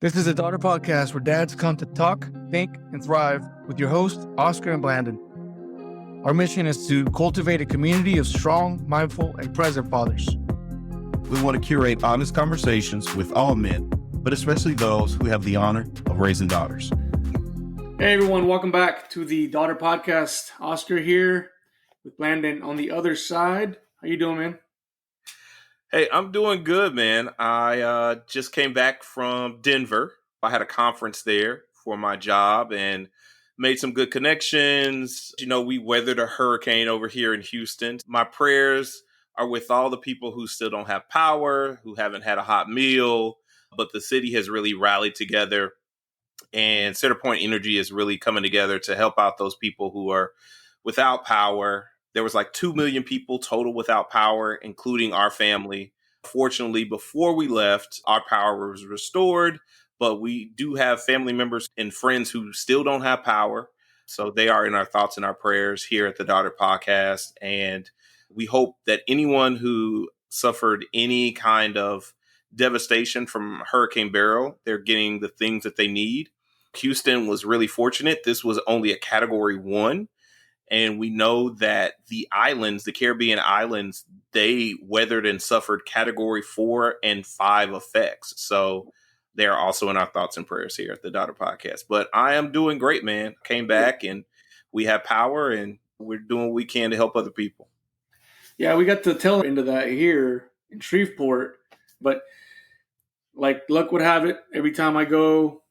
This is a daughter podcast where dads come to talk, think, and thrive with your hosts, Oscar and Blandon. Our mission is to cultivate a community of strong, mindful, and present fathers. We want to curate honest conversations with all men, but especially those who have the honor of raising daughters. Hey everyone, welcome back to the Daughter Podcast. Oscar here with Blandon on the other side. How you doing, man? Hey, I'm doing good, man. I just came back from Denver. I had a conference there for my job and made some good connections. You know, we weathered a hurricane over here in Houston. My prayers are with all the people who still don't have power, who haven't had a hot meal, but the city has really rallied together. And Center Point Energy is really coming together to help out those people who are without power. There was like 2 million people total without power, including our family. Fortunately, before we left, our power was restored, but we do have family members and friends who still don't have power. So they are in our thoughts and our prayers here at the Daughter Podcast. And we hope that anyone who suffered any kind of devastation from Hurricane Beryl, they're getting the things that they need. Houston was really fortunate. This was only a Category 1. And we know that the islands, the Caribbean islands, they weathered and suffered Category 4 and 5 effects. So they're also in our thoughts and prayers here at the Daughter Podcast. But I am doing great, man. Came back and we have power and we're doing what we can to help other people. Yeah, we got the tail end of that here in Shreveport. But like luck would have it, every time I go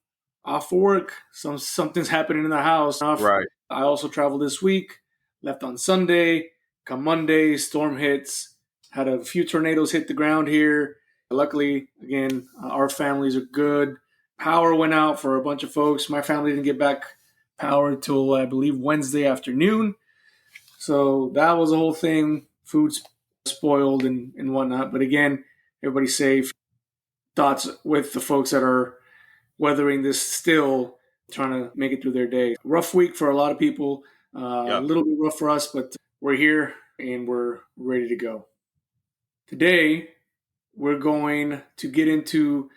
off for work, something's happening in the house. Right. I also traveled this week, left on Sunday. Come Monday, storm hits. Had a few tornadoes hit the ground here. Luckily, again, our families are good. Power went out for a bunch of folks. My family didn't get back power until, I believe, Wednesday afternoon. So that was the whole thing. Food spoiled and whatnot. But again, everybody's safe. Thoughts with the folks that are weathering this still, trying to make it through their day. Rough week for a lot of people. A little bit rough for us, but we're here and we're ready to go. Today, we're going to get into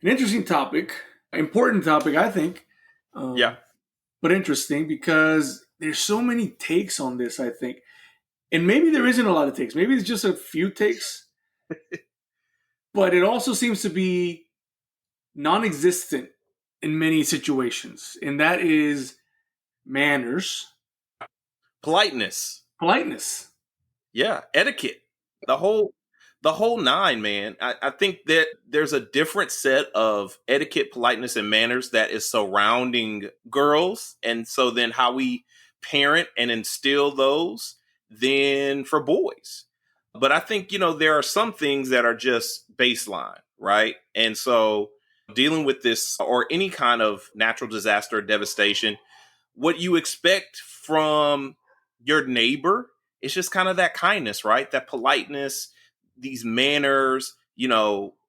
an interesting topic, important topic, I think. But interesting because there's so many takes on this, I think. And maybe there isn't a lot of takes. Maybe it's just a few takes. But it also seems to be non-existent in many situations, and that is manners. Politeness. Yeah. Etiquette. The whole nine, man. I think that there's a different set of etiquette, politeness, and manners that is surrounding girls. And so then how we parent and instill those than for boys. But I think, there are some things that are just baseline, right? And so dealing with this or any kind of natural disaster or devastation, what you expect from your neighbor is just kind of that kindness, right? That politeness, these manners,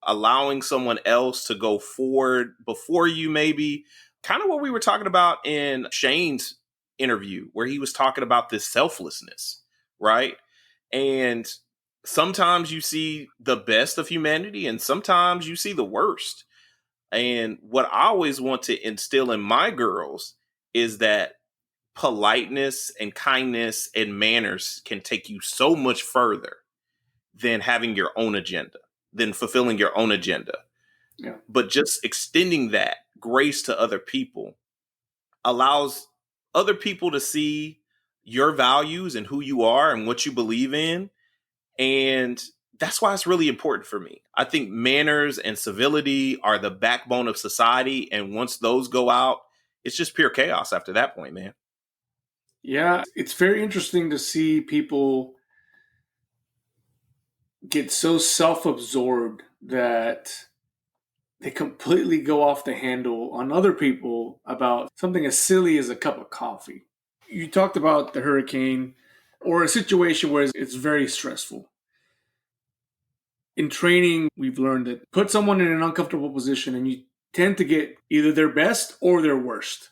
allowing someone else to go forward before you, maybe kind of what we were talking about in Shane's interview, where he was talking about this selflessness, right? And sometimes you see the best of humanity and sometimes you see the worst. And what I always want to instill in my girls is that politeness and kindness and manners can take you so much further than having your own agenda, than fulfilling your own agenda. Yeah. But just extending that grace to other people allows other people to see your values and who you are and what you believe in. And that's why it's really important for me. I think manners and civility are the backbone of society. And once those go out, it's just pure chaos after that point, man. Yeah, it's very interesting to see people get so self-absorbed that they completely go off the handle on other people about something as silly as a cup of coffee. You talked about the hurricane or a situation where it's very stressful. In training, we've learned that put someone in an uncomfortable position and you tend to get either their best or their worst.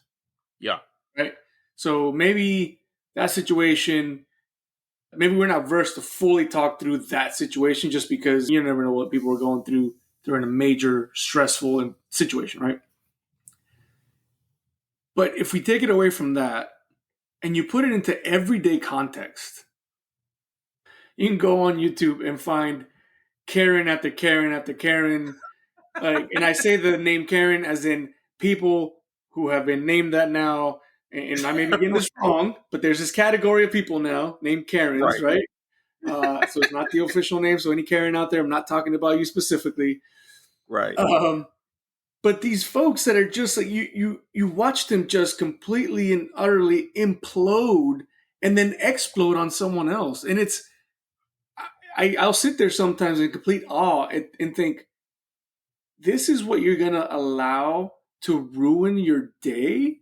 Yeah. Right? So maybe that situation, maybe we're not versed to fully talk through that situation just because you never know what people are going through they're in a major stressful situation, right? But if we take it away from that and you put it into everyday context, you can go on YouTube and find Karen after Karen after Karen. And I say the name Karen as in people who have been named that now. And I may be getting this wrong, but there's this category of people now named Karens, right? So it's not the official name. So any Karen out there, I'm not talking about you specifically. Right. But these folks that are just like you watch them just completely and utterly implode and then explode on someone else. And I'll sit there sometimes in complete awe and think, this is what you're going to allow to ruin your day?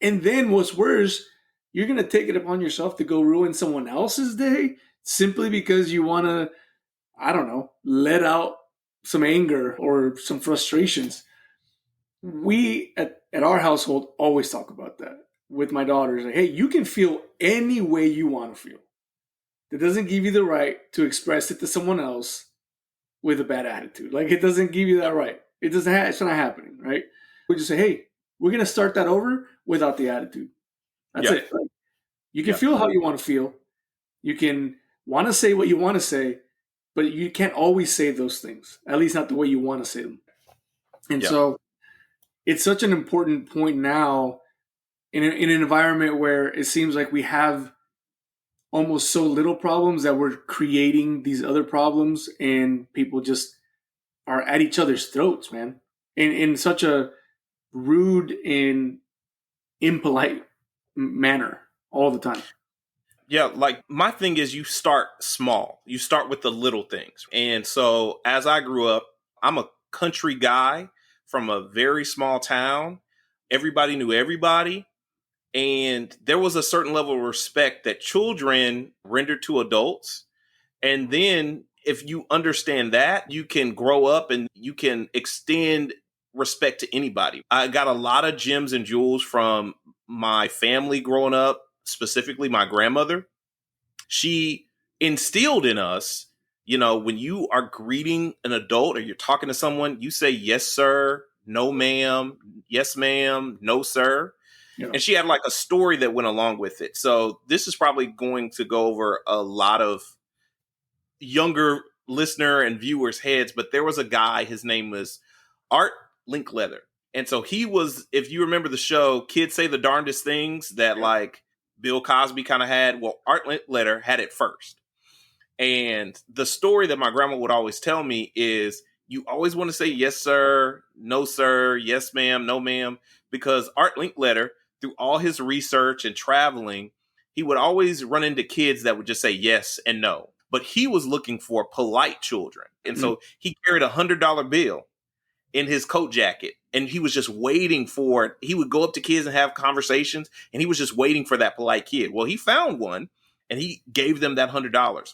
And then what's worse, you're going to take it upon yourself to go ruin someone else's day simply because you want to, I don't know, let out some anger or some frustrations. We at our household always talk about that with my daughters. Like, hey, you can feel any way you want to feel. That doesn't give you the right to express it to someone else with a bad attitude. Like, it doesn't give you that right. It doesn't. It's not happening, right? We just say, hey, we're gonna start that over without the attitude. That's it. Like, you can feel how you want to feel. You can want to say what you want to say, but you can't always say those things. At least not the way you want to say them. And so it's such an important point now in an environment where it seems like we have almost so little problems that we're creating these other problems, and people just are at each other's throats, man, in such a rude and impolite manner all the time. Yeah, like my thing is you start small. You start with the little things. And so as I grew up, I'm a country guy from a very small town. Everybody knew everybody. And there was a certain level of respect that children rendered to adults. And then if you understand that, you can grow up and you can extend respect to anybody. I got a lot of gems and jewels from my family growing up, specifically my grandmother. She instilled in us, when you are greeting an adult or you're talking to someone, you say, yes, sir, no, ma'am, yes, ma'am, no, sir. Yeah. And she had like a story that went along with it. So this is probably going to go over a lot of younger listener and viewers' heads, but there was a guy, his name was Art Linkletter. And so he was, if you remember the show, Kids Say the Darndest Things that like Bill Cosby kind of had. Well, Art Linkletter had it first. And the story that my grandma would always tell me is you always want to say yes, sir, no, sir, yes, ma'am, no, ma'am, because Art Linkletter, through all his research and traveling, he would always run into kids that would just say yes and no. But he was looking for polite children. And so he carried $100 bill in his coat jacket. And he was just waiting for it. He would go up to kids and have conversations. And he was just waiting for that polite kid. Well, he found one and he gave them that $100.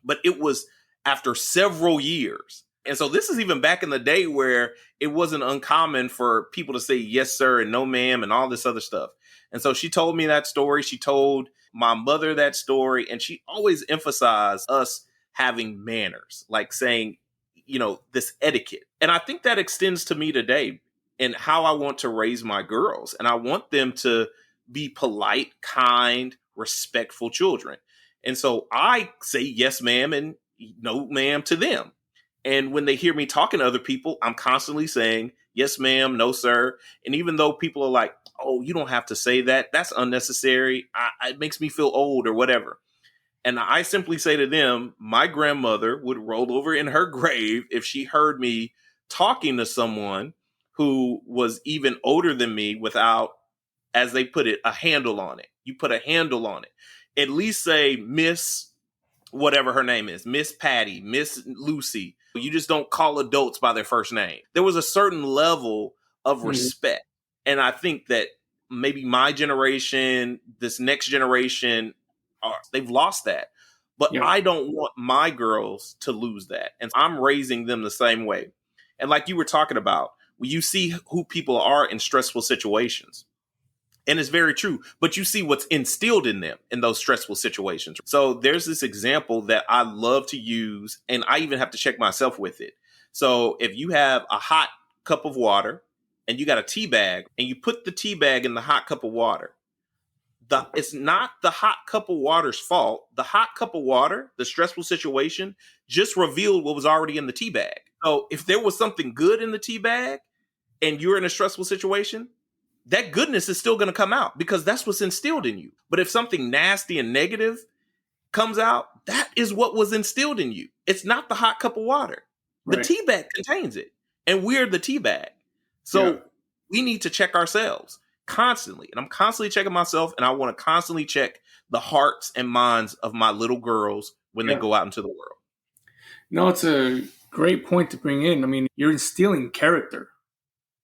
But it was after several years. And so this is even back in the day where it wasn't uncommon for people to say yes, sir, and no, ma'am, and all this other stuff. And so she told me that story. She told my mother that story. And she always emphasized us having manners, like saying, this etiquette. And I think that extends to me today and how I want to raise my girls. And I want them to be polite, kind, respectful children. And so I say yes, ma'am, and no, ma'am to them. And when they hear me talking to other people, I'm constantly saying, yes, ma'am, no, sir. And even though people are like, oh, you don't have to say that. That's unnecessary. It makes me feel old or whatever. And I simply say to them, my grandmother would roll over in her grave if she heard me talking to someone who was even older than me without, as they put it, a handle on it. You put a handle on it. At least say Miss whatever her name is, Miss Patty, Miss Lucy. You just don't call adults by their first name. There was a certain level of respect. And I think that maybe my generation, this next generation, they've lost that. But I don't want my girls to lose that. And I'm raising them the same way. And like you were talking about, you see who people are in stressful situations. And it's very true. But you see what's instilled in them in those stressful situations. So there's this example that I love to use, and I even have to check myself with it. So if you have a hot cup of water and you got a tea bag and you put the tea bag in the hot cup of water, it's not the hot cup of water's fault. The hot cup of water, the stressful situation, just revealed what was already in the tea bag. So if there was something good in the tea bag and you're in a stressful situation, that goodness is still going to come out because that's what's instilled in you. But if something nasty and negative comes out, that is what was instilled in you. It's not the hot cup of water. The tea bag contains it, and we're the tea bag. So we need to check ourselves constantly. And I'm constantly checking myself, and I want to constantly check the hearts and minds of my little girls when they go out into the world. No, it's a great point to bring in. I mean, you're instilling character.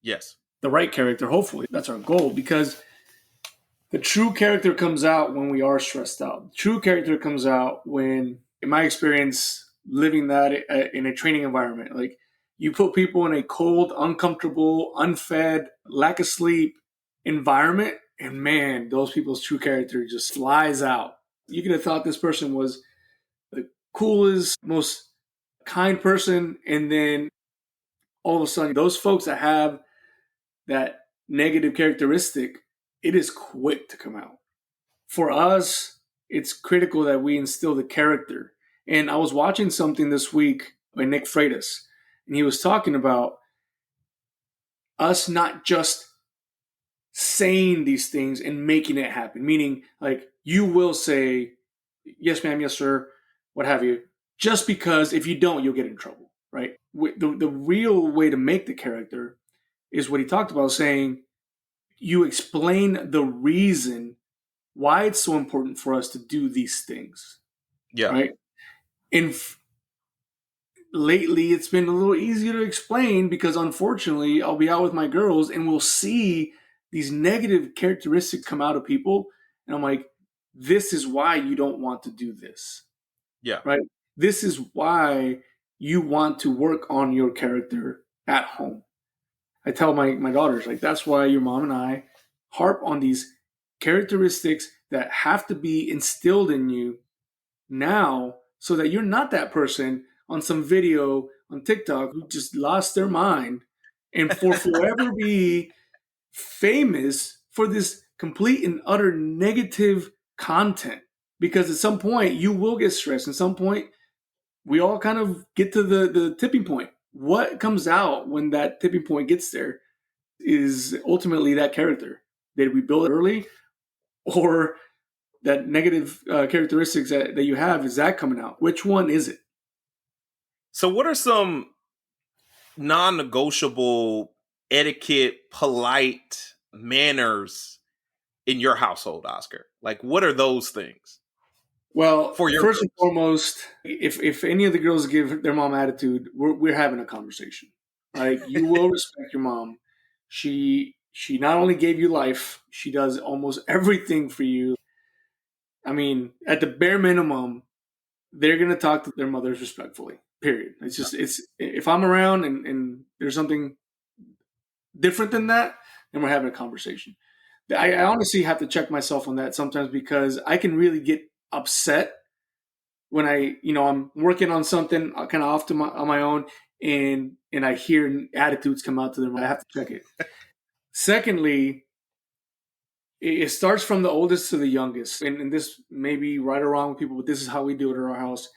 Yes. The right character, hopefully. That's our goal, because the true character comes out when we are stressed out. The true character comes out when, in my experience, living that in a training environment, like you put people in a cold, uncomfortable, unfed, lack of sleep environment, and man, those people's true character just flies out. You could have thought this person was the coolest, most kind person, and then all of a sudden, those folks that have that negative characteristic, it is quick to come out. For us, it's critical that we instill the character. And I was watching something this week by Nick Freitas, and he was talking about us not just saying these things and making it happen. Meaning, like, you will say, yes, ma'am, yes, sir, what have you, just because if you don't, you'll get in trouble, right? The real way to make the character is what he talked about, saying you explain the reason why it's so important for us to do these things. Yeah. Right. And lately it's been a little easier to explain because unfortunately I'll be out with my girls and we'll see these negative characteristics come out of people. And I'm like, this is why you don't want to do this. Yeah. Right. This is why you want to work on your character at home. I tell my daughters, like, that's why your mom and I harp on these characteristics that have to be instilled in you now so that you're not that person on some video on TikTok who just lost their mind and for forever be famous for this complete and utter negative content. Because at some point you will get stressed. At some point we all kind of get to the tipping point. What comes out when that tipping point gets there is ultimately that character. Did we build it early? Or that negative characteristics that you have, is that coming out? Which one is it? So what are some non-negotiable etiquette, polite manners in your household, Oscar? Like, what are those things? Well, first and foremost, if any of the girls give their mom attitude, we're having a conversation. Like, you will respect your mom. She not only gave you life, she does almost everything for you. I mean, at the bare minimum, they're going to talk to their mothers respectfully, period. It's just, if I'm around and there's something different than that, then we're having a conversation. I honestly have to check myself on that sometimes because I can really get upset when I'm working on something kind of off on my own and I hear attitudes come out to them. I have to check it. Secondly, it starts from the oldest to the youngest. And this may be right or wrong with people, but this is how we do it at our house.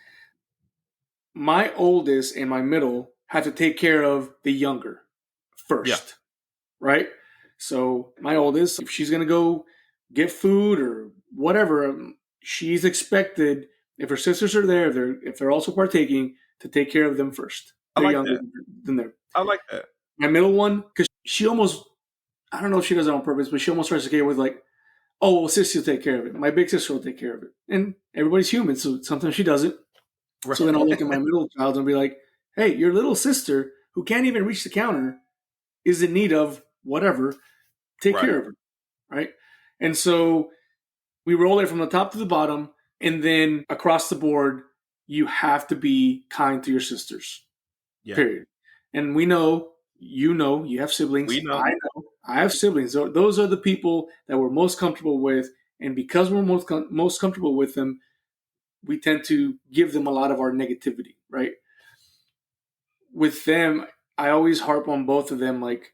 My oldest and my middle have to take care of the younger first, right? So my oldest, if she's going to go get food or whatever, she's expected, if her sisters are there, if they're also partaking, to take care of them first. They're younger than them. I like that. My middle one, because she almost, I don't know if she does it on purpose, but she almost tries to get with like, oh, well, Sissy will take care of it. My big sister will take care of it. And everybody's human, so sometimes she doesn't. Right. So then I'll look at my middle child and be like, hey, your little sister, who can't even reach the counter, is in need of whatever. Take care of her, right? And so we roll it from the top to the bottom, and then across the board, you have to be kind to your sisters, period. And we know, you have siblings. We know. I know. I have siblings. So those are the people that we're most comfortable with, and because we're most comfortable with them, we tend to give them a lot of our negativity, right? with them, I always harp on both of them, like,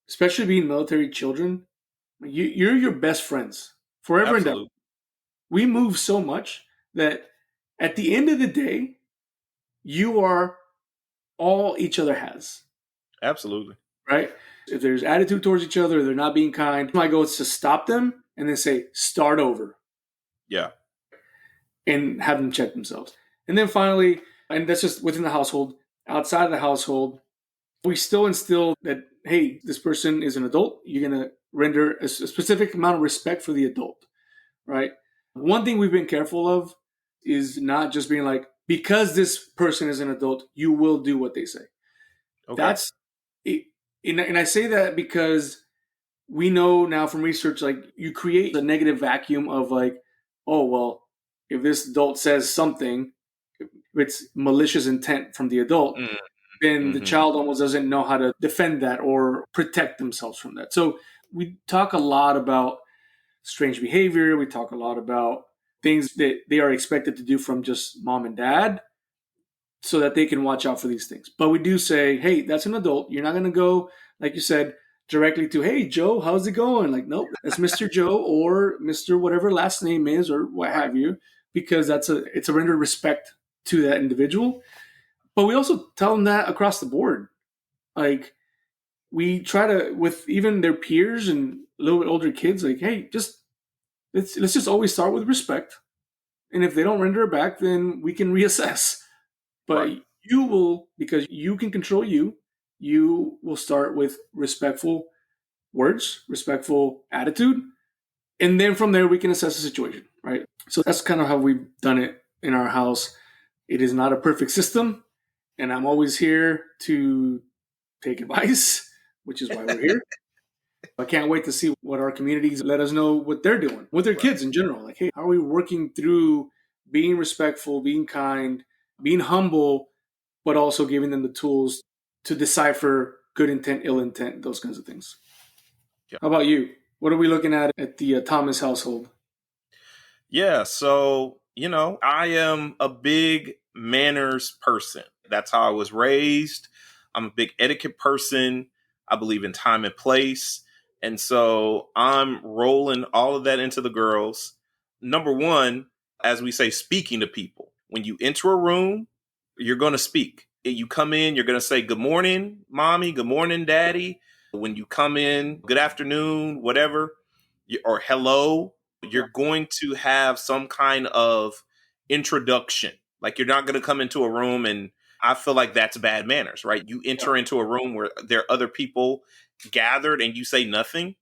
especially being military children, you're your best friends forever and ever. Absolutely. We move so much that at the end of the day, you are all each other has. Absolutely. Right? If there's attitude towards each other, they're not being kind, my goal is to stop them and then say, start over. Yeah. And have them check themselves. And then finally, and that's just within the household, outside of the household, we still instill that, hey, this person is an adult. You're going to render a specific amount of respect for the adult, right? One thing we've been careful of is not just being like, because this person is an adult, you will do what they say. Okay. That's it. And I say that because we know now from research, like, you create a negative vacuum of like, oh, well, if this adult says something, if it's malicious intent from the adult, then the child almost doesn't know how to defend that or protect themselves from that. So we talk a lot about strange behavior. We talk a lot about things that they are expected to do from just mom and dad so that they can watch out for these things. But we do say, hey, that's an adult. You're not going to go, like you said, directly to, hey, Joe, how's it going? Like, nope, that's Mr. Joe or Mr. whatever last name is or what have you, because it's a rendered respect to that individual. But we also tell them that across the board. Like, we try to, with even their peers and a little bit older kids, like, hey, let's just always start with respect. And if they don't render it back, then we can reassess. But you will, because you can control you will start with respectful words, respectful attitude. And then from there, we can assess the situation, right? So that's kind of how we've done it in our house. It is not a perfect system. And I'm always here to take advice, which is why we're here. I can't wait to see what our communities let us know what they're doing with their kids in general. Like, hey, how are we working through being respectful, being kind, being humble, but also giving them the tools to decipher good intent, ill intent, those kinds of things. Yeah. How about you? What are we looking at the Thomas household? Yeah, so, I am a big manners person. That's how I was raised. I'm a big etiquette person. I believe in time and place. And so I'm rolling all of that into the girls. Number one, as we say, speaking to people. When you enter a room, you're going to speak. You come in, you're going to say, good morning, mommy, good morning, daddy. When you come in, good afternoon, whatever, or hello, you're going to have some kind of introduction. Like, you're not going to come into a room, and I feel like that's bad manners, right? You enter into a room where there are other people gathered and you say nothing.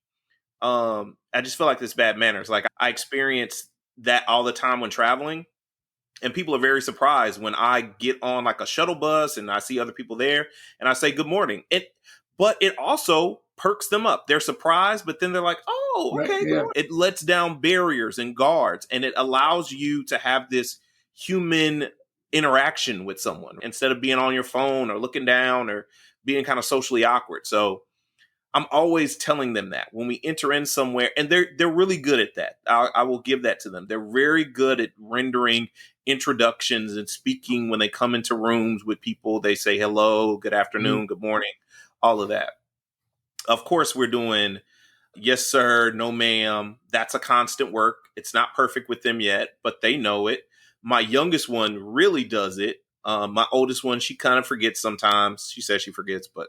I just feel like it's bad manners. Like, I experience that all the time when traveling. And people are very surprised when I get on like a shuttle bus and I see other people there and I say good morning. But it also perks them up. They're surprised, but then they're like, oh, okay. Right, yeah. It lets down barriers and guards, and it allows you to have this human interaction with someone instead of being on your phone or looking down or being kind of socially awkward. So I'm always telling them that when we enter in somewhere, and they're really good at that. I will give that to them. They're very good at rendering introductions and speaking when they come into rooms with people. They say hello, good afternoon, good morning, all of that. Of course, we're doing yes, sir, no, ma'am. That's a constant work. It's not perfect with them yet, but they know it. My youngest one really does it. My oldest one, she kind of forgets sometimes. She says she forgets, but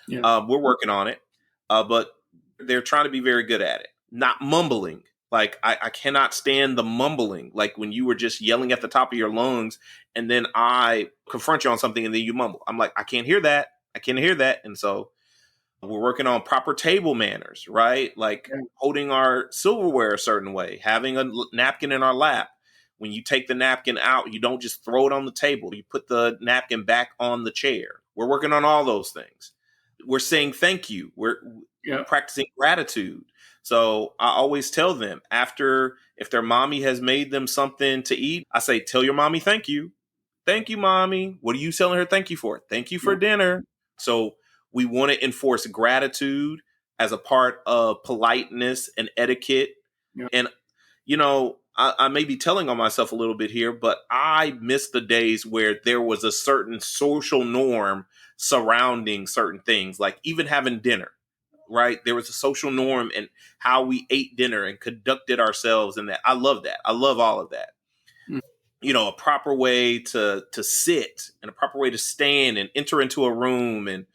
we're working on it. But they're trying to be very good at it. Not mumbling. Like, I cannot stand the mumbling. Like when you were just yelling at the top of your lungs and then I confront you on something and then you mumble. I'm like, I can't hear that. I can't hear that. And so we're working on proper table manners, right? Like holding our silverware a certain way, having a napkin in our lap. When you take the napkin out, you don't just throw it on the table. You put the napkin back on the chair. We're working on all those things. We're saying thank you. We're practicing gratitude. So I always tell them after, if their mommy has made them something to eat, I say, tell your mommy thank you. Thank you, mommy. What are you telling her thank you for? Thank you for dinner. So we want to enforce gratitude as a part of politeness and etiquette. And, I may be telling on myself a little bit here, but I miss the days where there was a certain social norm surrounding certain things, like even having dinner, right? There was a social norm in how we ate dinner and conducted ourselves, and that I love that. I love all of that. Mm. You know, a proper way to sit and a proper way to stand and enter into a room. And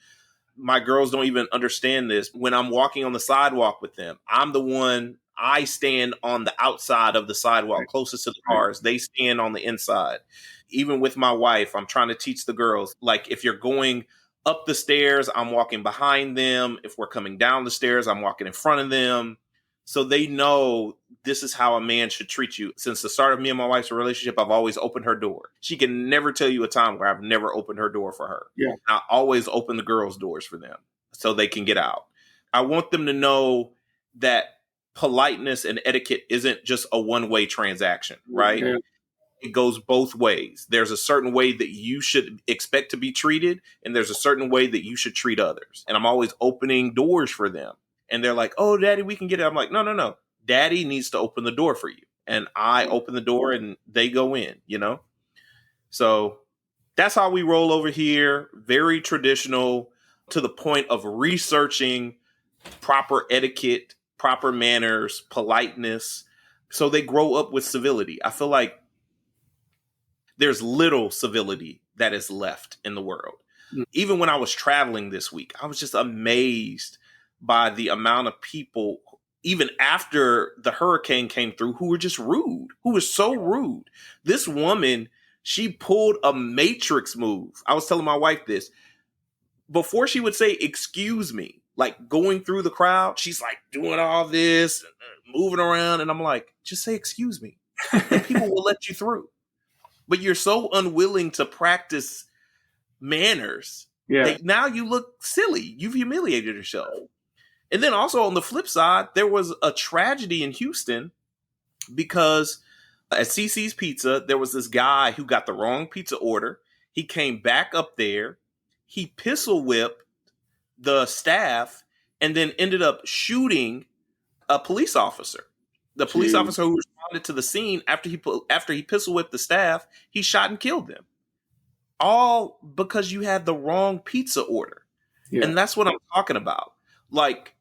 my girls don't even understand this. When I'm walking on the sidewalk with them, I stand on the outside of the sidewalk closest to the cars. They stand on the inside. Even with my wife, I'm trying to teach the girls, like if you're going up the stairs, I'm walking behind them. If we're coming down the stairs, I'm walking in front of them. So they know this is how a man should treat you. Since the start of me and my wife's relationship, I've always opened her door. She can never tell you a time where I've never opened her door for her. Yeah. I always open the girls' doors for them so they can get out. I want them to know that politeness and etiquette isn't just a one-way transaction, right? Yeah. It goes both ways. There's a certain way that you should expect to be treated, and there's a certain way that you should treat others. And I'm always opening doors for them. And they're like, oh, Daddy, we can get it. I'm like, no. Daddy needs to open the door for you. And I open the door and they go in, you know? So that's how we roll over here. Very traditional, to the point of researching proper etiquette, proper manners, politeness. So they grow up with civility. I feel like there's little civility that is left in the world. Mm. Even when I was traveling this week, I was just amazed by the amount of people, even after the hurricane came through, who were just rude, who was so rude. This woman, she pulled a Matrix move. I was telling my wife this. Before she would say, excuse me, like going through the crowd, she's like doing all this, moving around. And I'm like, just say, excuse me. And people will let you through. But you're so unwilling to practice manners that now you look silly. You've humiliated yourself. And then also on the flip side, there was a tragedy in Houston because at CC's Pizza, there was this guy who got the wrong pizza order. He came back up there. He pistol whipped the staff and then ended up shooting a police officer. The police officer who responded to the scene after he pistol whipped the staff, he shot and killed them. All because you had the wrong pizza order. Yeah. And that's what I'm talking about. Like,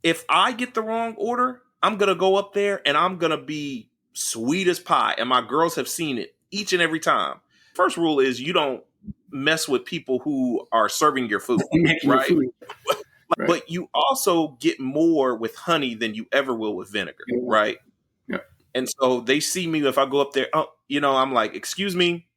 if I get the wrong order, I'm going to go up there and I'm going to be sweet as pie. And my girls have seen it each and every time. First rule is you don't mess with people who are serving your food, right? But you also get more with honey than you ever will with vinegar, right? Yeah. And so they see me if I go up there, I'm like, excuse me,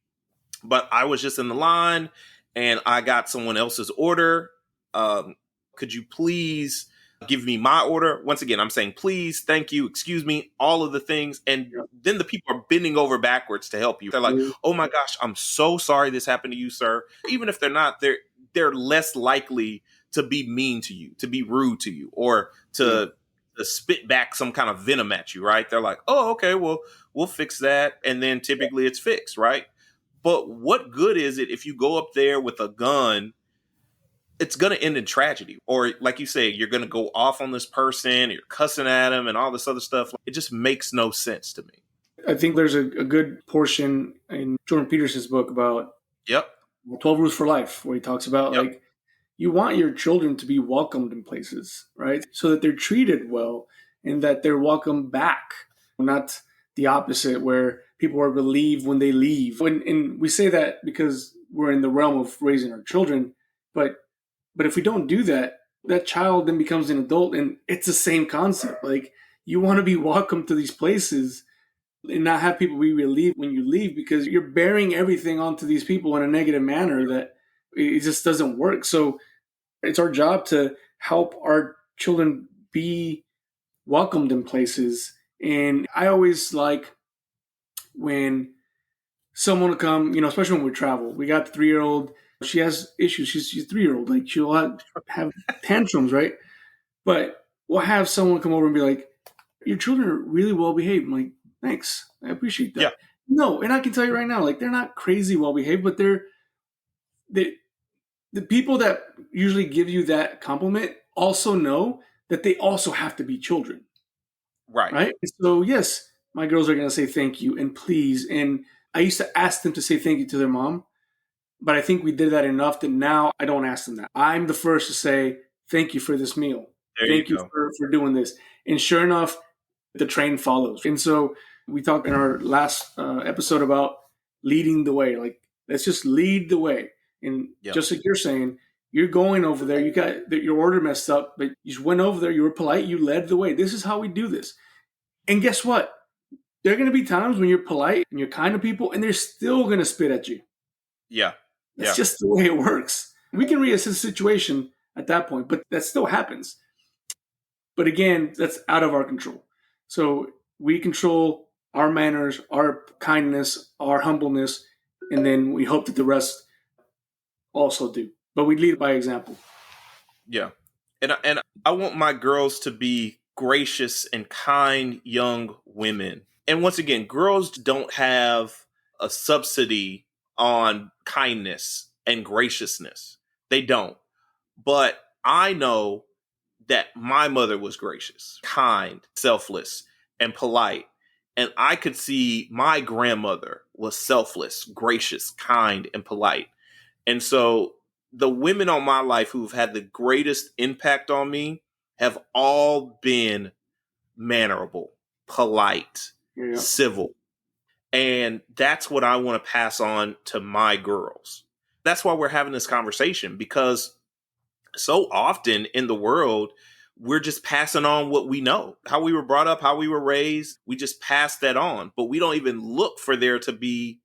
but I was just in the line and I got someone else's order. Could you please give me my order? Once again, I'm saying, please, thank you, excuse me, all of the things. And then the people are bending over backwards to help you. They're like, oh my gosh, I'm so sorry this happened to you, sir. Even if they're not, they're less likely to be mean to you, to be rude to you, or to spit back some kind of venom at you, right? They're like, oh, okay, well, we'll fix that. And then typically it's fixed, right? But what good is it if you go up there with a gun? It's going to end in tragedy. Or like you say, you're going to go off on this person, you're cussing at him and all this other stuff. It just makes no sense to me. I think there's a good portion in Jordan Peterson's book about 12 Rules for Life, where he talks about like, you want your children to be welcomed in places, right? So that they're treated well and that they're welcomed back, not the opposite where people are relieved when they leave. And we say that because we're in the realm of raising our children, but if we don't do that, that child then becomes an adult, and it's the same concept. Like, you want to be welcome to these places and not have people be relieved when you leave, because you're bearing everything onto these people in a negative manner that it just doesn't work. So it's our job to help our children be welcomed in places. And I always like when someone will come, especially when we travel. We got the 3-year-old. She has issues. She's a 3-year-old. Like, she'll have tantrums, right? But we'll have someone come over and be like, your children are really well behaved. I'm like, thanks. I appreciate that. Yeah. No, and I can tell you right now, like, they're not crazy well behaved, but they're the people that usually give you that compliment also know that they also have to be children. Right. Right. So yes, my girls are going to say thank you and please. And I used to ask them to say thank you to their mom, but I think we did that enough that now I don't ask them that. I'm the first to say thank you for this meal. Thank you for doing this. And sure enough, the train follows. And so we talked in our last episode about leading the way. Like, let's just lead the way. And just like you're saying, you're going over there. You got your order messed up, but you just went over there. You were polite. You led the way. This is how we do this. And guess what? There are going to be times when you're polite and you're kind to people, and they're still going to spit at you. Yeah. That's just the way it works. We can reassess the situation at that point, but that still happens. But again, that's out of our control. So we control our manners, our kindness, our humbleness, and then we hope that the rest also do. But we lead by example. Yeah. And I want my girls to be gracious and kind young women. And once again, girls don't have a subsidy on kindness and graciousness. They don't. But I know that my mother was gracious, kind, selfless, and polite. And I could see my grandmother was selfless, gracious, kind, and polite. And so the women on my life who've had the greatest impact on me have all been mannerable, polite, civil. And that's what I want to pass on to my girls. That's why we're having this conversation, because so often in the world, we're just passing on what we know, how we were brought up, how we were raised. We just pass that on, but we don't even look for there to be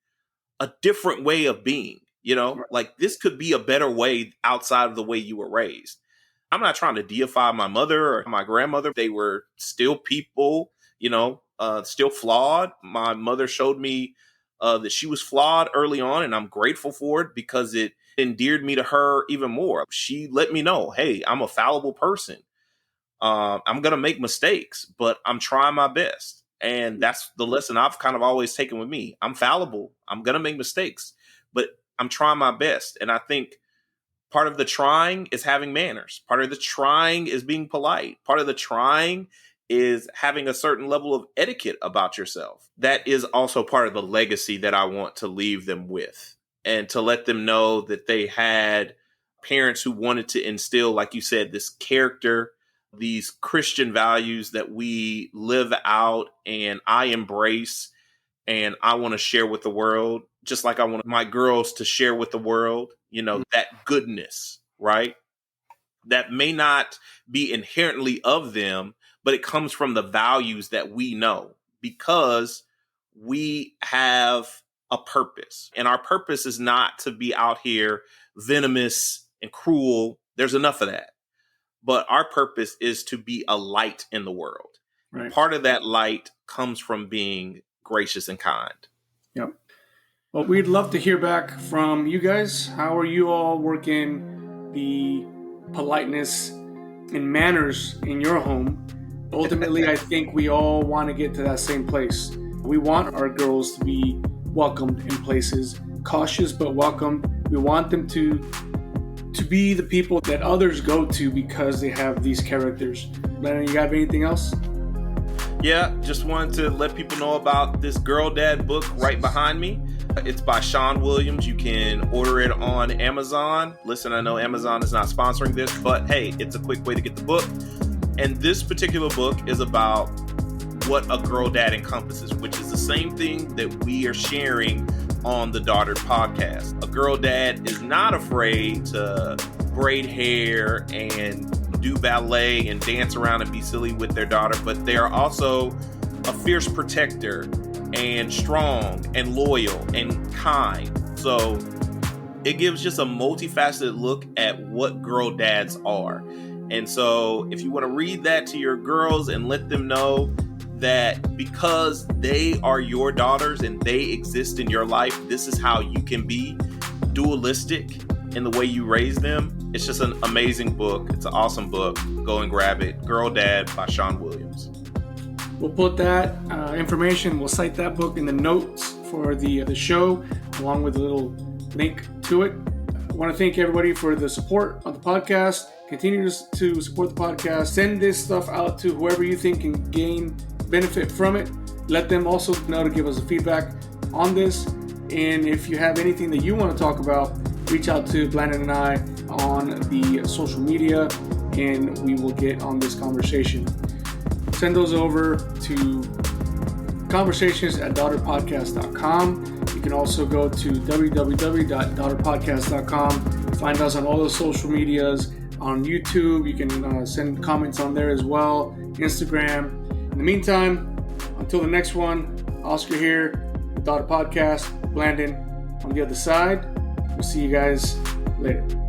a different way of being, like this could be a better way outside of the way you were raised. I'm not trying to deify my mother or my grandmother. They were still people, still flawed. My mother showed me that she was flawed early on, and I'm grateful for it because it endeared me to her even more. She let me know, hey, I'm a fallible person. I'm going to make mistakes, but I'm trying my best. And that's the lesson I've kind of always taken with me. I'm fallible. I'm going to make mistakes, but I'm trying my best. And I think part of the trying is having manners. Part of the trying is being polite. Part of the trying is having a certain level of etiquette about yourself. That is also part of the legacy that I want to leave them with, and to let them know that they had parents who wanted to instill, like you said, this character, these Christian values that we live out and I embrace and I want to share with the world, just like I want my girls to share with the world, that goodness, right? That may not be inherently of them, but it comes from the values that we know because we have a purpose. And our purpose is not to be out here venomous and cruel. There's enough of that. But our purpose is to be a light in the world. Right. Part of that light comes from being gracious and kind. Yep. Well, we'd love to hear back from you guys. How are you all working the politeness and manners in your home? Ultimately, I think we all want to get to that same place. We want our girls to be welcomed in places, cautious but welcomed. We want them to be the people that others go to because they have these characters. Blandon, you got anything else? Yeah, just wanted to let people know about this Girl Dad book right behind me. It's by Sean Williams. You can order it on Amazon. Listen, I know Amazon is not sponsoring this, but hey, it's a quick way to get the book. And this particular book is about what a girl dad encompasses, which is the same thing that we are sharing on the Daughter podcast. A girl dad is not afraid to braid hair and do ballet and dance around and be silly with their daughter, but they are also a fierce protector and strong and loyal and kind. So it gives just a multifaceted look at what girl dads are. And so if you want to read that to your girls and let them know that because they are your daughters and they exist in your life, this is how you can be dualistic in the way you raise them. It's just an amazing book. It's an awesome book. Go and grab it. Girl Dad by Sean Williams. We'll put that information, we'll cite that book in the notes for the show, along with a little link to it. I want to thank everybody for the support on the podcast. Continue to support the podcast. Send this stuff out to whoever you think can gain benefit from it. let them also know to give us a feedback on this. And if you have anything that you want to talk about, reach out to Blandon and I on the social media, and we will get on this conversation. Send those over to conversations@daughterpodcast.com. You can also go to www.daughterpodcast.com. Find us on all the social medias. On YouTube, you can send comments on there as well. Instagram. In the meantime, until the next one, Oscar here, the Daughter Podcast, Blandon on the other side. We'll see you guys later.